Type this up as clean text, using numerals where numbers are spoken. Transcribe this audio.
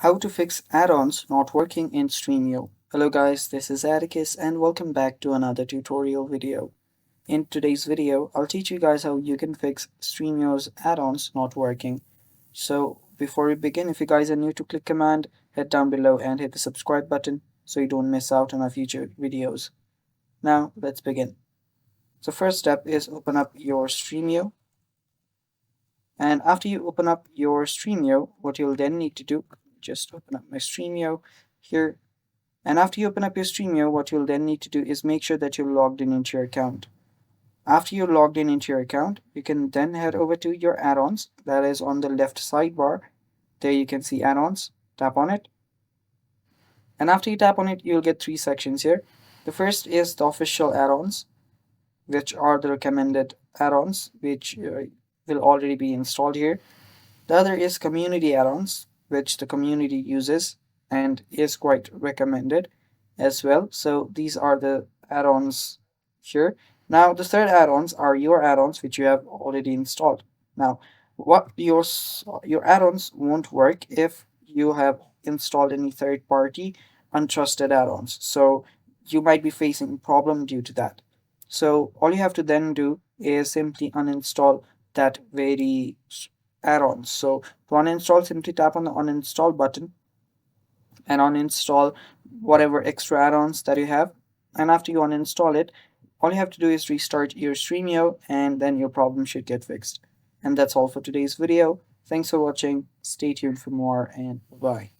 How to fix add-ons not working in Stremio. Hello guys, this is Atticus and welcome back to another tutorial video. In today's video, I'll teach you guys how you can fix Stremio's add-ons not working. So before we begin, if you guys are new to Click Command, head down below and hit the subscribe button so you don't miss out on our future videos. Now let's begin. So first step is open up your Stremio. And after you open up your Stremio, what you'll then need to do, just open up my Stremio here. And after you open up your Stremio, what you'll then need to do is make sure that you're logged in into your account. After you're logged in into your account, you can then head over to your add-ons. That is on the left sidebar. There you can see add-ons. Tap on it. And after you tap on it, you'll get three sections here. The first is the official add-ons, which are the recommended add-ons, which will already be installed here. The other is community add-ons, which the community uses and is quite recommended as well. So these are the add-ons here. Now the third add-ons are your add-ons which you have already installed. Now what your add-ons won't work if you have installed any third-party untrusted add-ons. So you might be facing a problem due to that. So all you have to then do is simply uninstall that very add-on. So to uninstall, simply tap on the uninstall button and uninstall whatever extra add-ons that you have. And after you uninstall it, all you have to do is restart your Stremio and then your problem should get fixed. And that's all for today's video. Thanks for watching. Stay tuned for more and bye.